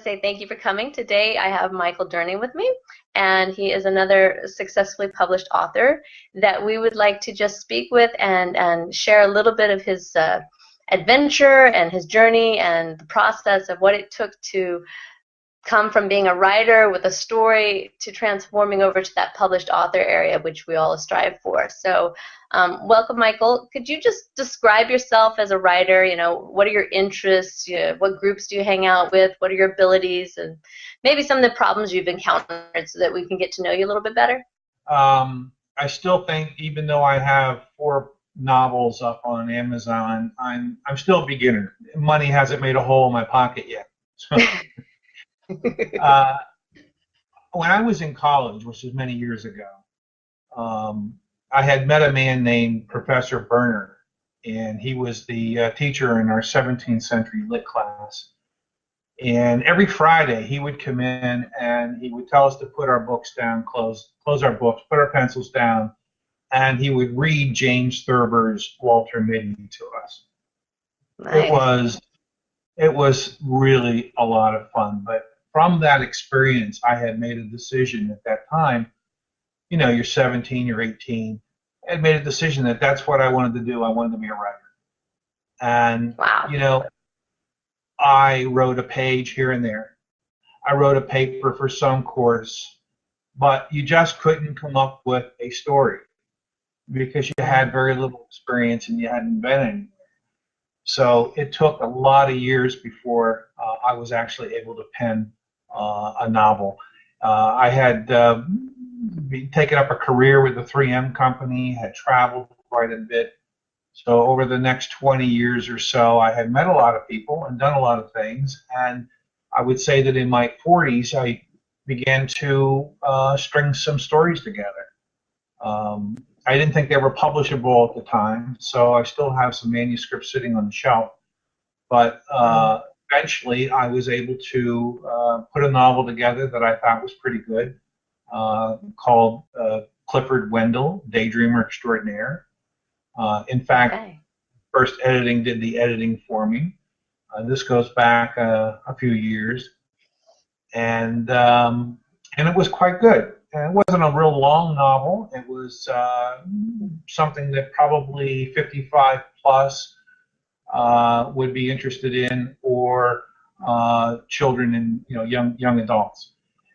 say thank you for coming. Today I have Michael Durney with me, and he is another successfully published author that we would like to just speak with and share a little bit of his adventure and his journey and the process of what it took to come from being a writer with a story to transforming over to that published author area, which we all strive for. So welcome, Michael. Could you just describe yourself as a writer? You know, what are your interests? What groups do you hang out with? What are your abilities? And maybe some of the problems you've encountered so that we can get to know you a little bit better. I still think, even though I have 4 novels up on Amazon, I'm still a beginner. Money hasn't made a hole in my pocket yet. So, when I was in college, which was many years ago, I had met a man named Professor Berner, and he was the teacher in our 17th century lit class. And every Friday he would come in and he would tell us to put our books down, close our books, put our pencils down, and he would read James Thurber's Walter Mitty to us. Nice. It was really a lot of fun. But from that experience, I had made a decision at that time. You know, you're 17, you're 18. I had made a decision that that's what I wanted to do. I wanted to be a writer. And, wow. You know, I wrote a page here and there. I wrote a paper for some course, but you just couldn't come up with a story because you had very little experience and you hadn't been anywhere. So it took a lot of years before I was actually able to pen a novel. I had taken up a career with the 3M company, had traveled quite a bit. So over the next 20 years or so, I had met a lot of people and done a lot of things. And I would say that in my 40s, I began to string some stories together. I didn't think they were publishable at the time, so I still have some manuscripts sitting on the shelf. But eventually, I was able to put a novel together that I thought was pretty good, called Clifford Wendell, Daydreamer Extraordinaire. In fact, First Editing did the editing for me. This goes back a few years, and it was quite good. And it wasn't a real long novel. It was something that probably 55 plus would be interested in, or children and young adults.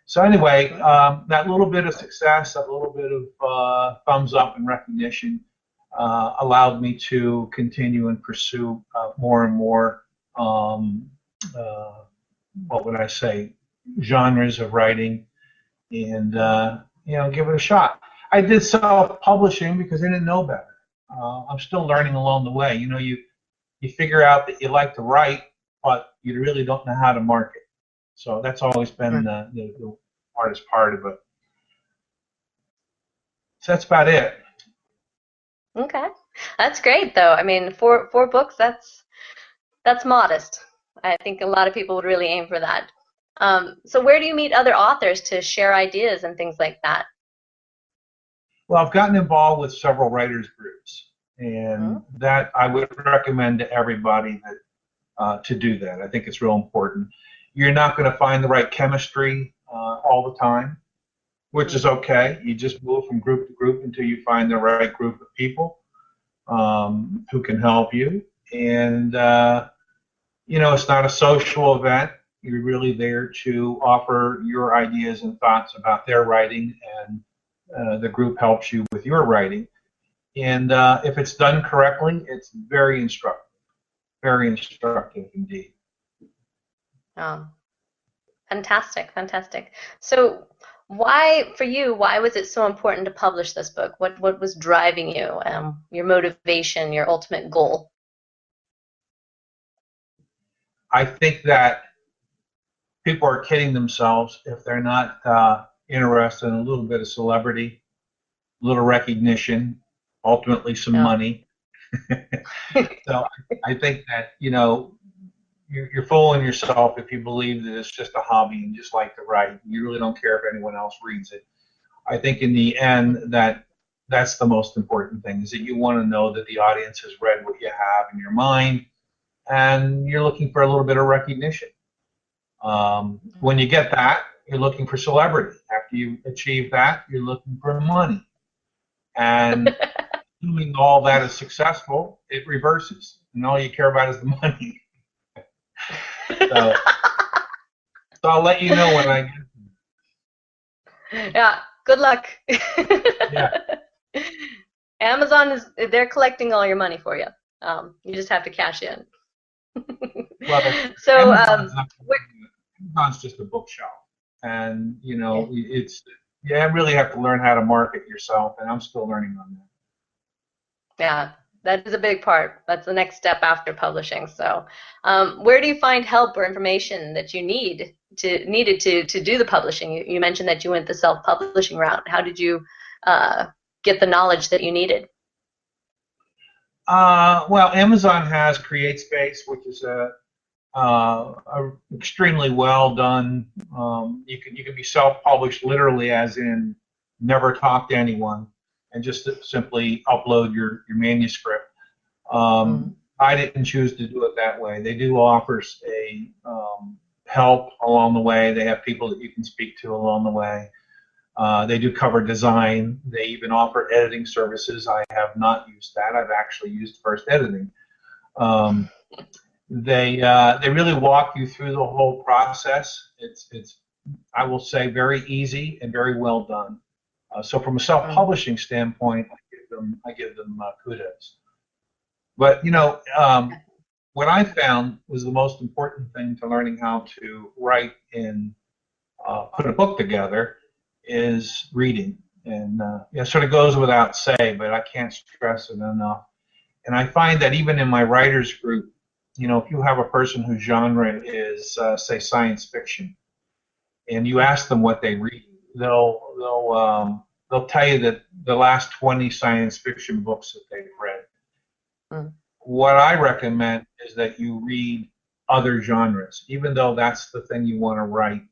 So anyway, that little bit of success, that little bit of thumbs up and recognition allowed me to continue and pursue more and more, what would I say, genres of writing, and give it a shot. I did self-publishing because I didn't know better. I'm still learning along the way. You know, you figure out that you like to write, but you really don't know how to market. So that's always been the hardest part of it. So that's about it. Okay, that's great though. I mean, four books, that's modest. I think a lot of people would really aim for that. So where do you meet other authors to share ideas and things like that? Well, I've gotten involved with several writers groups, and that I would recommend to everybody that to do that. I think it's real important. You're not going to find the right chemistry all the time, which is okay. You just move from group to group until you find the right group of people who can help you. And it's not a social event. You're really there to offer your ideas and thoughts about their writing, and the group helps you with your writing. And if it's done correctly, it's very instructive indeed. Oh, fantastic, fantastic. So why was it so important to publish this book? What was driving you, your motivation, your ultimate goal? I think that people are kidding themselves if they're not interested in a little bit of celebrity, a little recognition, ultimately some money. So I think that, you're fooling yourself if you believe that it's just a hobby and just like to write. You really don't care if anyone else reads it. I think in the end that's the most important thing, is that you want to know that the audience has read what you have in your mind, and you're looking for a little bit of recognition. When you get that, you're looking for celebrity. After you achieve that, you're looking for money. And assuming all that is successful, it reverses, and all you care about is the money. So, so I'll let you know when I get. Yeah, good luck. Yeah. Amazon they're collecting all your money for you. You just have to cash in. Well, So, Amazon's just a bookshelf, and you really have to learn how to market yourself, and I'm still learning on that. yeah, that is a big part. That's the next step after publishing. So, where do you find help or information that you needed to do the publishing? You mentioned that you went the self-publishing route. How did you get the knowledge that you needed? Well, Amazon has CreateSpace, which is a extremely well done. You can be self-published literally, as in never talk to anyone, and just simply upload your manuscript. I didn't choose to do it that way. They do offer a help along the way. They have people that you can speak to along the way. They do cover design. They even offer editing services. I have not used that. I've actually used First Editing. They really walk you through the whole process. It's I will say very easy and very well done. So from a self-publishing standpoint, I give them kudos. But what I found was the most important thing to learning how to write and put a book together is reading. And it sort of goes without say, but I can't stress it enough. And I find that even in my writers group, if you have a person whose genre is, say, science fiction, and you ask them what they read, they'll tell you that the last 20 science fiction books that they've read. What I recommend is that you read other genres, even though that's the thing you want to write.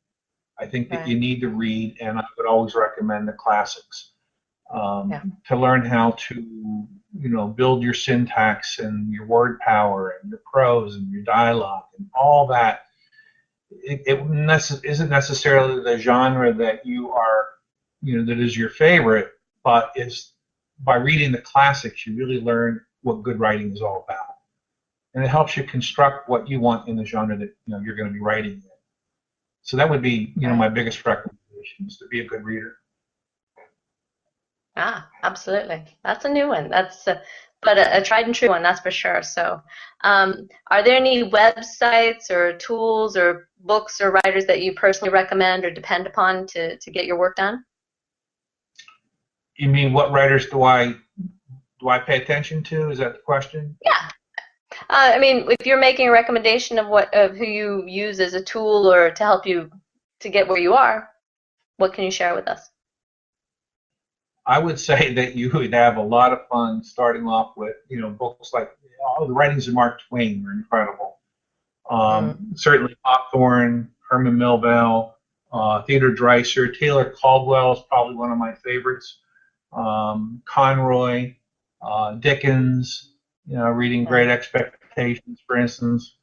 I think that you need to read, and I would always recommend the classics to learn how to, build your syntax and your word power and your prose and your dialogue and all that. It isn't necessarily the genre that you are, that is your favorite, but it's by reading the classics you really learn what good writing is all about, and it helps you construct what you want in the genre that you're going to be writing in. So that would be, my biggest recommendation is to be a good reader. Absolutely. That's a new one. That's but a tried and true one, that's for sure. So, are there any websites or tools or books or writers that you personally recommend or depend upon to get your work done? You mean what writers do I pay attention to? Is that the question? Yeah. I mean, if you're making a recommendation of who you use as a tool or to help you to get where you are, what can you share with us? I would say that you would have a lot of fun starting off with, books like the writings of Mark Twain are incredible. Certainly Hawthorne, Herman Melville, Theodore Dreiser, Taylor Caldwell is probably one of my favorites. Conroy, Dickens, reading Great Expectations, for instance.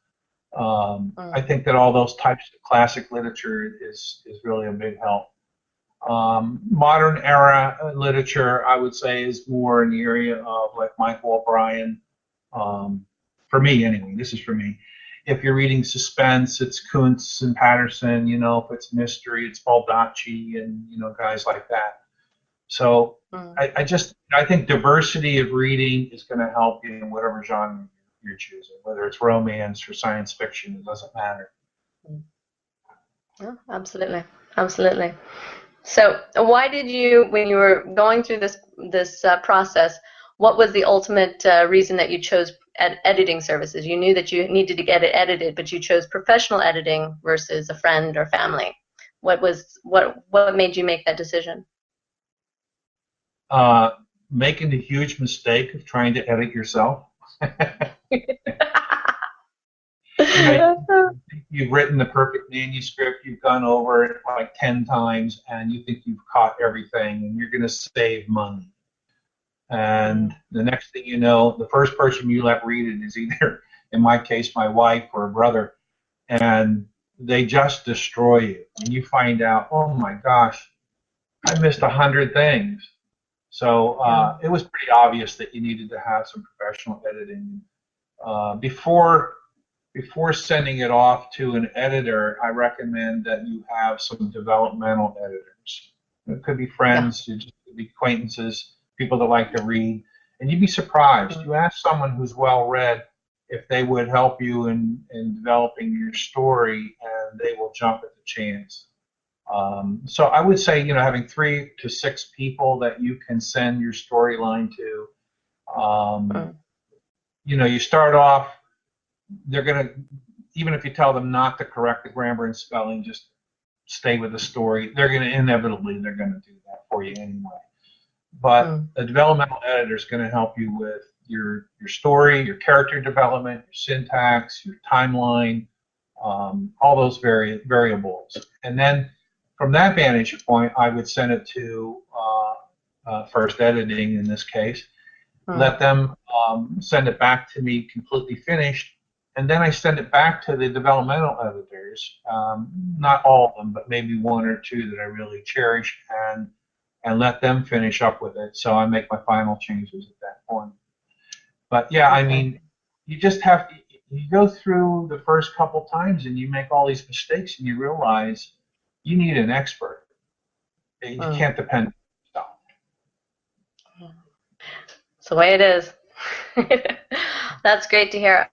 I think that all those types of classic literature is really a big help. Modern era literature, I would say, is more in the area of like Michael O'Brien. For me, anyway, this is for me. If you're reading suspense, it's Kuntz and Patterson. If it's mystery, it's Baldacci and guys like that. So I think diversity of reading is going to help you in whatever genre you're choosing, whether it's romance or science fiction. It doesn't matter. Oh, absolutely, absolutely. So, why did you, when you were going through this process, what was the ultimate reason that you chose editing services? You knew that you needed to get it edited, but you chose professional editing versus a friend or family. What made you make that decision? Making the huge mistake of trying to edit yourself. You've written the perfect manuscript, you've gone over it like 10 times, and you think you've caught everything, and you're going to save money. And the next thing you know, the first person you let read it is either, in my case, my wife or a brother. And they just destroy you. And you find out, oh my gosh, I missed 100 things. So it was pretty obvious that you needed to have some professional editing. Before sending it off to an editor, I recommend that you have some developmental editors. It could be friends, it could be acquaintances, people that like to read. And you'd be surprised. You ask someone who's well read if they would help you in developing your story, and they will jump at the chance. So I would say, having 3 to 6 people that you can send your storyline to. You start off, they're going to, even if you tell them not to correct the grammar and spelling, just stay with the story, they're going to inevitably, they're going to do that for you anyway. But a developmental editor is going to help you with your story, your character development, your syntax, your timeline, all those variables. And then from that vantage point, I would send it to first editing in this case. Let them send it back to me completely finished, and then I send it back to the developmental editors. Not all of them, but maybe 1 or 2 that I really cherish, and let them finish up with it. So I make my final changes at that point. But yeah, I mean, you just have to, you go through the first couple times and you make all these mistakes and you realize you need an expert. You can't depend on yourself. It's the way it is. That's great to hear.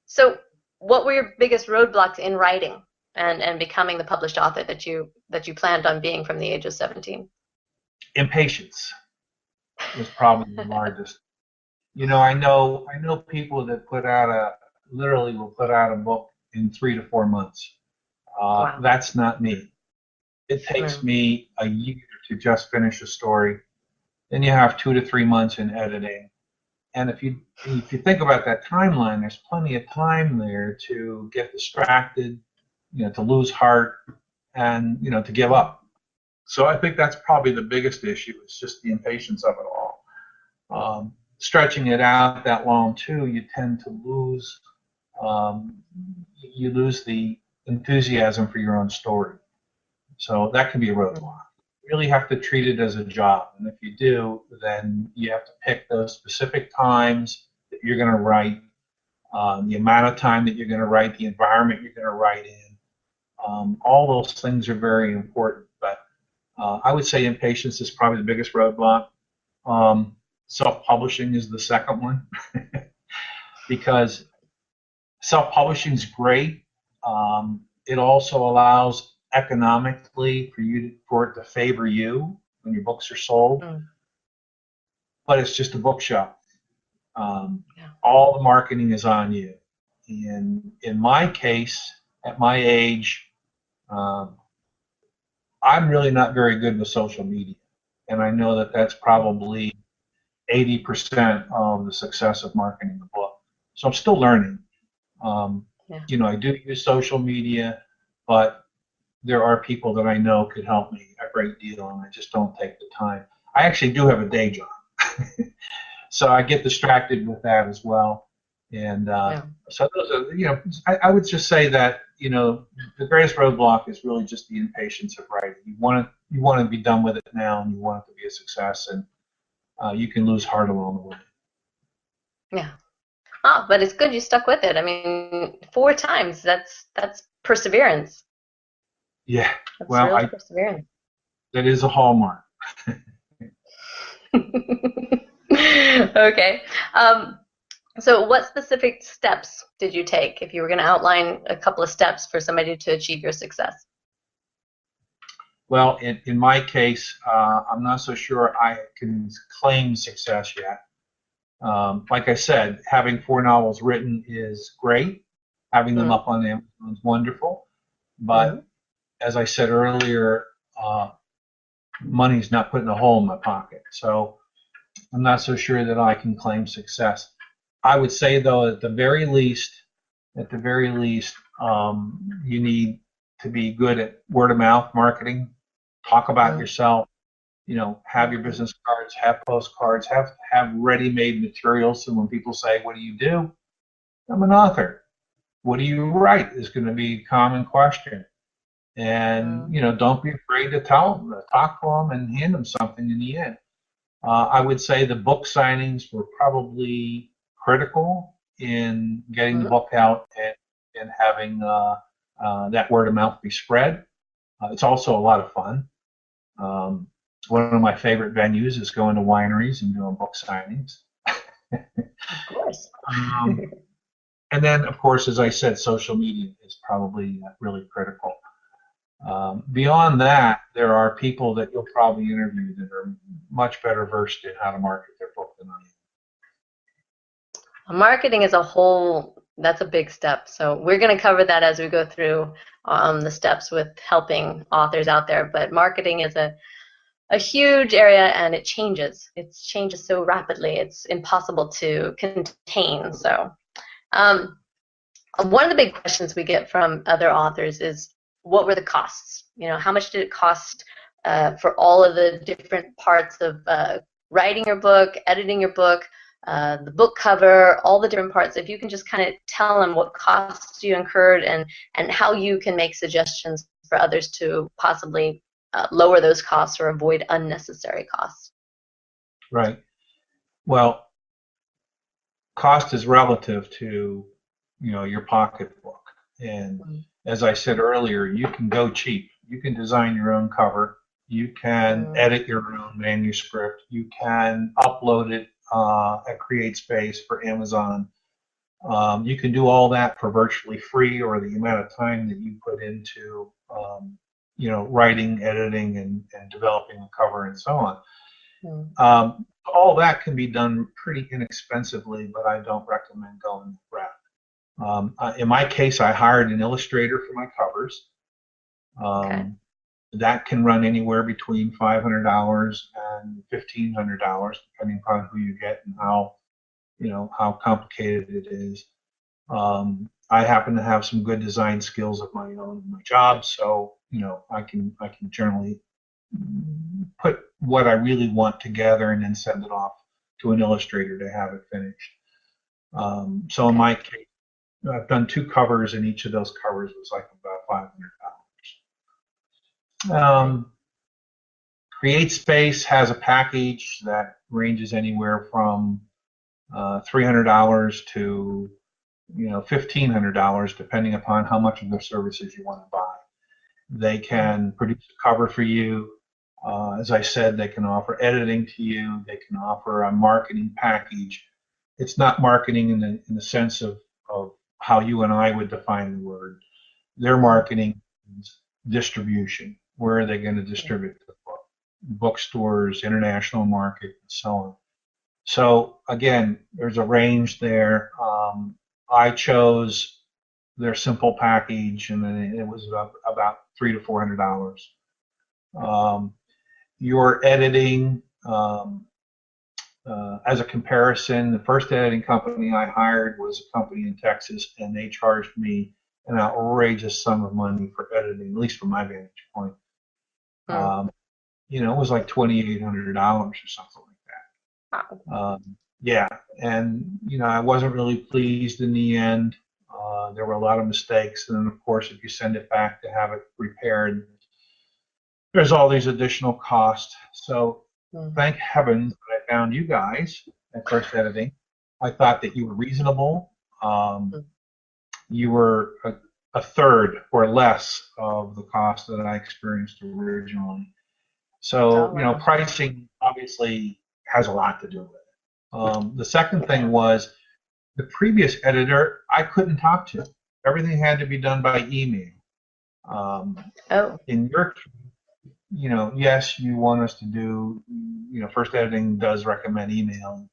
So what were your biggest roadblocks in writing and becoming the published author that you planned on being from the age of 17? Impatience was probably the largest. I know people that literally will put out a book in 3 to 4 months. Wow. That's not me. It takes me a year to just finish a story. Then you have 2 to 3 months in editing. And if you think about that timeline, there's plenty of time there to get distracted, to lose heart, and to give up. So I think that's probably the biggest issue. It's just the impatience of it all. Stretching it out that long too, you tend to lose the enthusiasm for your own story. So that can be a roadblock. You really have to treat it as a job, and if you do, then you have to pick those specific times that you're going to write, the amount of time that you're going to write, the environment you're going to write in. All those things are very important, but I would say impatience is probably the biggest roadblock. Self-publishing is the second one because self-publishing is great. It also allows economically for it to favor you when your books are sold, but it's just a bookshop. All the marketing is on you. And in my case, at my age, I'm really not very good with social media, and I know that that's probably 80% of the success of marketing the book. So I'm still learning. I do use social media, but there are people that I know could help me a great deal, and I just don't take the time. I actually do have a day job, so I get distracted with that as well. And so those are, I would just say that the greatest roadblock is really just the impatience of writing. You want to be done with it now, and you want it to be a success, and you can lose heart along the way. Yeah. Oh, but it's good you stuck with it. I mean, 4 times, that's perseverance. Yeah. That's well, real perseverance. That is a hallmark. Okay. So what specific steps did you take if you were going to outline a couple of steps for somebody to achieve your success? Well, in my case, I'm not so sure I can claim success yet. Like I said, having 4 novels written is great. Having them up on Amazon is wonderful. But as I said earlier, money's not putting a hole in my pocket. So I'm not so sure that I can claim success. I would say, though, at the very least, you need to be good at word of mouth marketing. Talk about yourself. Have your business cards, have postcards, have ready-made materials. So when people say, "What do you do?" I'm an author. what do you write is going to be a common question. And, don't be afraid to tell them, talk to them and hand them something in the end. I would say the book signings were probably critical in getting the book out and having that word of mouth be spread. It's also a lot of fun. One of my favorite venues is going to wineries and doing book signings. Of course. And then, of course, as I said, social media is probably really critical. Beyond that, there are people that you'll probably interview that are much better versed in how to market their book than I am. Marketing as a whole, that's a big step. So we're going to cover that as we go through the steps with helping authors out there. But marketing is a huge area, and it changes. It changes so rapidly. It's impossible to contain. So one of the big questions we get from other authors is, what were the costs? How much did it cost for all of the different parts of writing your book, editing your book, the book cover, all the different parts? If you can just kind of tell them what costs you incurred and how you can make suggestions for others to possibly lower those costs or avoid unnecessary costs. Right. Well, cost is relative to, your pocketbook. And as I said earlier, you can go cheap. You can design your own cover. You can edit your own manuscript. You can upload it at CreateSpace for Amazon. You can do all that for virtually free, or the amount of time that you put into writing, editing, and developing a cover and so on. All that can be done pretty inexpensively, but I don't recommend going that route. In my case, I hired an illustrator for my covers. That can run anywhere between $500 and $1,500, depending upon who you get and how complicated it is. I happen to have some good design skills of my own in my job, so I can generally put what I really want together and then send it off to an illustrator to have it finished. So in my case, I've done 2 covers, and each of those covers was like about $500. CreateSpace has a package that ranges anywhere from $300 to $1,500, depending upon how much of their services you want to buy. They can produce a cover for you. As I said, they can offer editing to you. They can offer a marketing package. It's not marketing in the sense of how you and I would define the word. Their marketing is distribution. Where are they going to distribute the book? Bookstores, international market, and so on. So again, there's a range there. I chose their simple package, and then it was about $300 to $400. Your editing, as a comparison, the first editing company I hired was a company in Texas, and they charged me an outrageous sum of money for editing, at least from my vantage point. It was like $2,800 or something like that. Yeah, and I wasn't really pleased in the end. There were a lot of mistakes, and then of course, if you send it back to have it repaired, there's all these additional costs. So thank heavens that I found you guys at First Editing. I thought that you were reasonable. You were a third or less of the cost that I experienced originally. So, pricing obviously has a lot to do with it. The second thing was the previous editor I couldn't talk to. Everything had to be done by email. In your case, yes, you want us to do, First Editing does recommend email,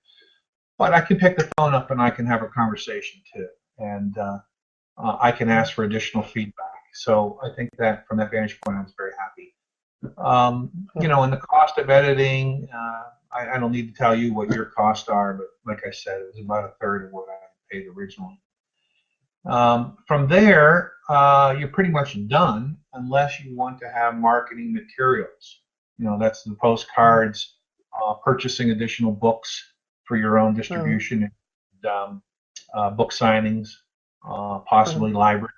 but I can pick the phone up and I can have a conversation too. And I can ask for additional feedback. So I think that from that vantage point, I was very happy. And the cost of editing, I don't need to tell you what your costs are, but like I said, it was about a third of what I paid originally. From there, you're pretty much done unless you want to have marketing materials. That's the postcards, purchasing additional books for your own distribution, and book signings. possibly libraries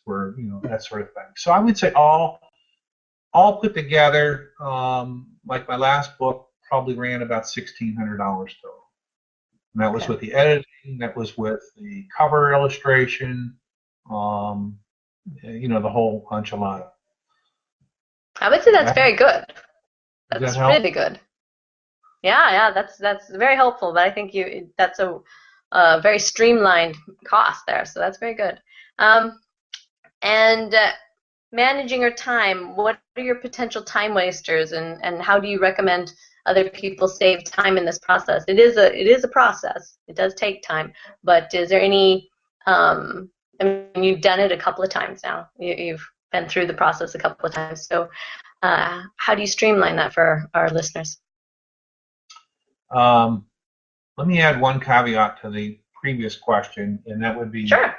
for that sort of thing. So I would say all put together, like my last book probably ran about $1,600 total. And that was Okay. with the editing, that was with the cover illustration, the whole enchilada. I would say that's That, very good. does that That's help? really good. Yeah, that's very helpful. But I think that's a very streamlined cost there, so that's very good. And managing your time, what are your potential time wasters, and how do you recommend other people save time in this process? It is a process. It does take time, but is there any? I mean, you've done it a couple of times now. You've been through the process a couple of times. So, how do you streamline that for our listeners? Um, Let me add one caveat to the previous question, and that would be Sure.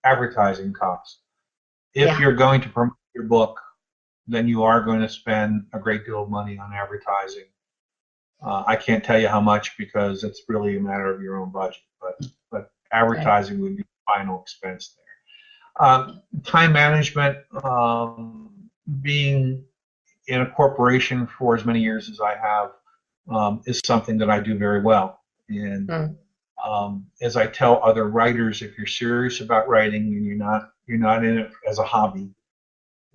advertising costs. If Yeah. you're going to promote your book, then you are going to spend a great deal of money on advertising. I can't tell you how much because it's really a matter of your own budget, but Right. advertising would be the final expense there. Time management, being in a corporation for as many years as I have, is something that I do very well. And Mm. as I tell other writers, if you're serious about writing and you're not in it as a hobby,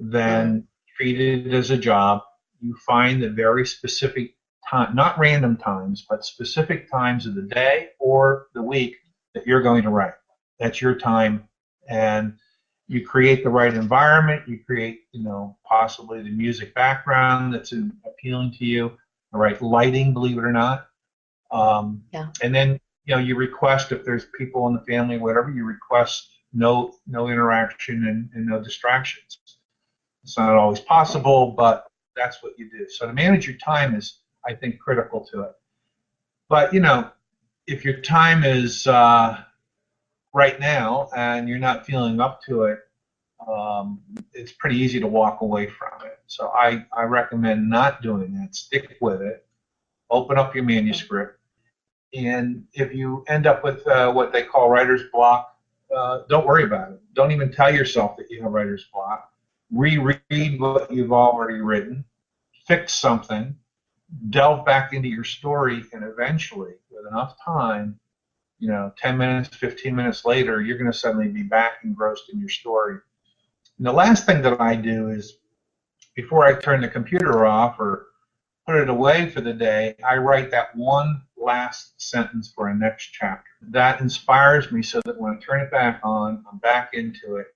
Mm. then treat it as a job. You find the very specific time, not random times, but specific times of the day or the week that you're going to write. That's your time, and you create the right environment. You create, possibly the music background that's appealing to you, the right lighting, believe it or not. Yeah. And then, you request if there's people in the family, whatever, you request no interaction and no distractions. It's not always possible, but that's what you do. So to manage your time is, I think, critical to it. But if your time is right now and you're not feeling up to it, it's pretty easy to walk away from it. So I recommend not doing that. Stick with it. Open up your manuscript. And if you end up with what they call writer's block, don't worry about it. Don't even tell yourself that you have writer's block. Reread what you've already written, fix something, delve back into your story, and eventually, with enough time, 10 minutes, 15 minutes later, you're going to suddenly be back engrossed in your story. And the last thing that I do is, before I turn the computer off or put it away for the day, I write that one last sentence for a next chapter. That inspires me so that when I turn it back on, I'm back into it.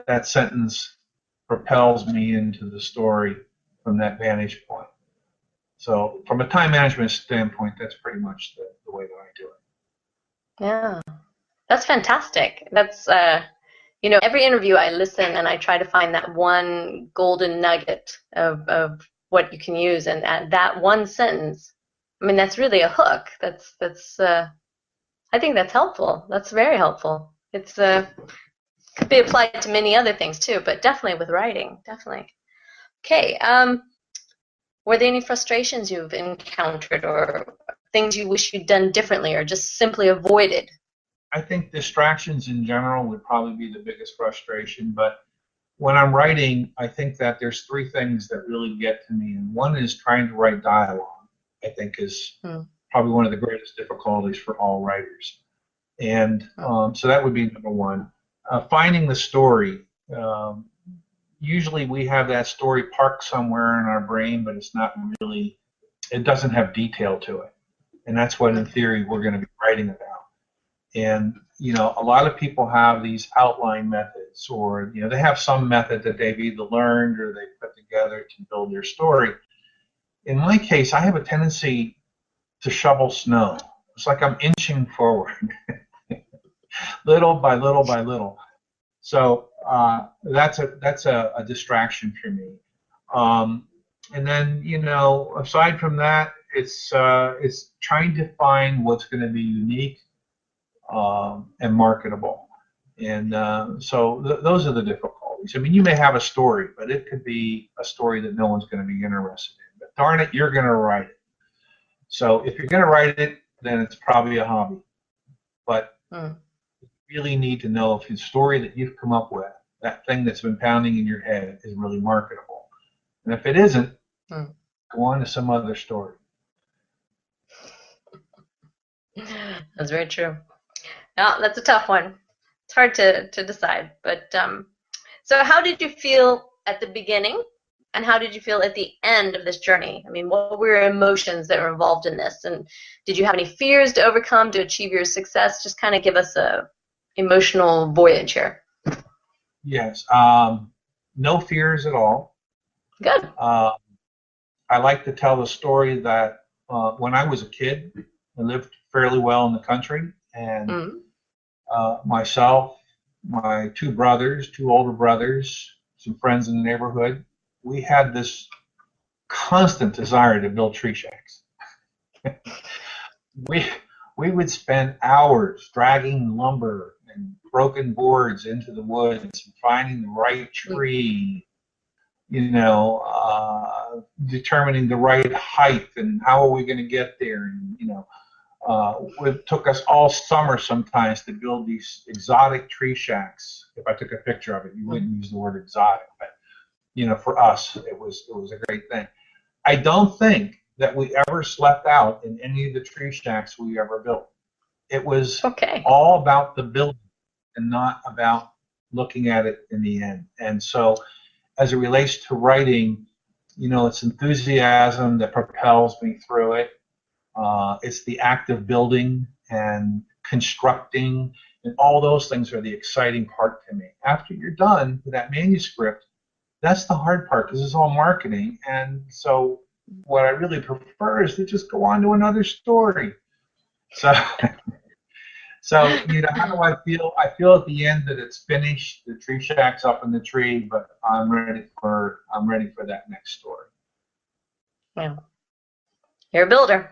That sentence propels me into the story from that vantage point. So from a time management standpoint, that's pretty much the way that I do it. Yeah. That's fantastic. That's every interview I listen and I try to find that one golden nugget of what you can use, and that one sentence. I mean, that's really a hook. That's I think that's helpful. That's very helpful. It's could be applied to many other things too, but definitely with writing, definitely. Okay. Were there any frustrations you've encountered or things you wish you'd done differently or just simply avoided? I think distractions in general would probably be the biggest frustration, but when I'm writing, I think that there's three things that really get to me, and one is trying to write dialogue. I think is Hmm. probably one of the greatest difficulties for all writers, and Hmm. so that would be number one. Finding the story. Usually we have that story parked somewhere in our brain, but it's not really. It doesn't have detail to it, and that's what, in Okay. theory, we're going to be writing about. And a lot of people have these outline methods, or they have some method that they've either learned or they put together to build their story. In my case, I have a tendency to shovel snow. It's like I'm inching forward, little by little by little. So that's a distraction for me. And then aside from that, it's trying to find what's going to be unique and marketable. And so those are the difficulties. I mean, you may have a story, but it could be a story that no one's going to be interested in. But darn it, you're going to write it. So if you're going to write it, then it's probably a hobby. But Hmm. really need to know if the story that you've come up with, that thing that's been pounding in your head, is really marketable. And if it isn't, Hmm. go on to some other story. That's very true. Yeah, that's a tough one. It's hard to decide. But so how did you feel at the beginning, and how did you feel at the end of this journey? I mean, what were your emotions that were involved in this? And did you have any fears to overcome to achieve your success? Just kind of give us a emotional voyage here. Yes, no fears at all. Good. I like to tell the story that when I was a kid, I lived fairly well in the country, and Mm. myself, my two brothers, two older brothers, some friends in the neighborhood, we had this constant desire to build tree shacks. we we would spend hours dragging lumber and broken boards into the woods and finding the right tree, determining the right height and how are we going to get there, and it took us all summer sometimes to build these exotic tree shacks. If I took a picture of it, you wouldn't use the word exotic, but for us, it was a great thing. I don't think that we ever slept out in any of the tree shacks we ever built. It was Okay. all about the building and not about looking at it in the end. And so, as it relates to writing, it's enthusiasm that propels me through it. It's the act of building and constructing, and all those things are the exciting part to me. After you're done with that manuscript, that's the hard part because it's all marketing. And so what I really prefer is to just go on to another story. So, how do I feel? I feel at the end that it's finished. The tree shack's up in the tree, but I'm ready for that next story. Well, you're a builder.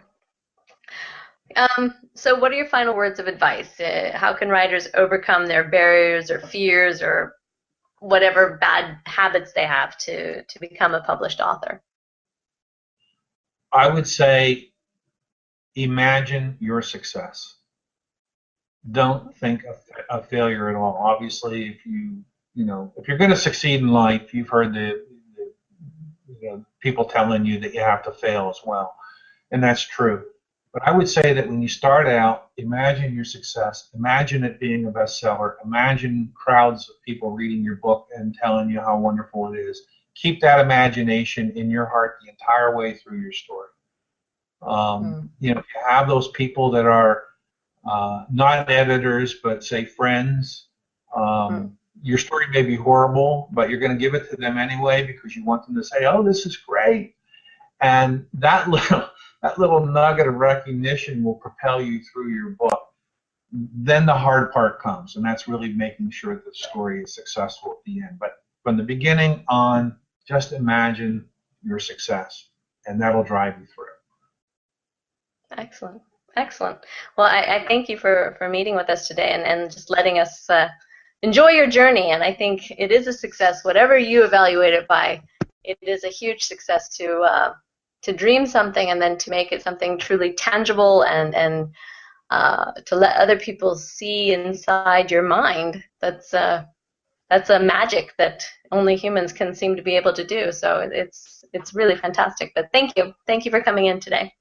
So what are your final words of advice? How can writers overcome their barriers or fears or whatever bad habits they have to become a published author? I would say imagine your success. Don't think of failure at all. Obviously, if you're going to succeed in life, you've heard the people telling you that you have to fail as well, and that's true. But I would say that when you start out, imagine your success. Imagine it being a bestseller. Imagine crowds of people reading your book and telling you how wonderful it is. Keep that imagination in your heart the entire way through your story. If you have those people that are not editors, but say friends, your story may be horrible, but you're going to give it to them anyway because you want them to say, "Oh, this is great," and that little nugget of recognition will propel you through your book. Then the hard part comes, and that's really making sure that the story is successful at the end. But from the beginning on, just imagine your success, and that'll drive you through. Excellent. Excellent. Well, I thank you for meeting with us today and just letting us enjoy your journey. And I think it is a success, whatever you evaluate it by. It is a huge success to dream something and then to make it something truly tangible and to let other people see inside your mind. That's a magic that only humans can seem to be able to do. So it's really fantastic. But thank you for coming in today.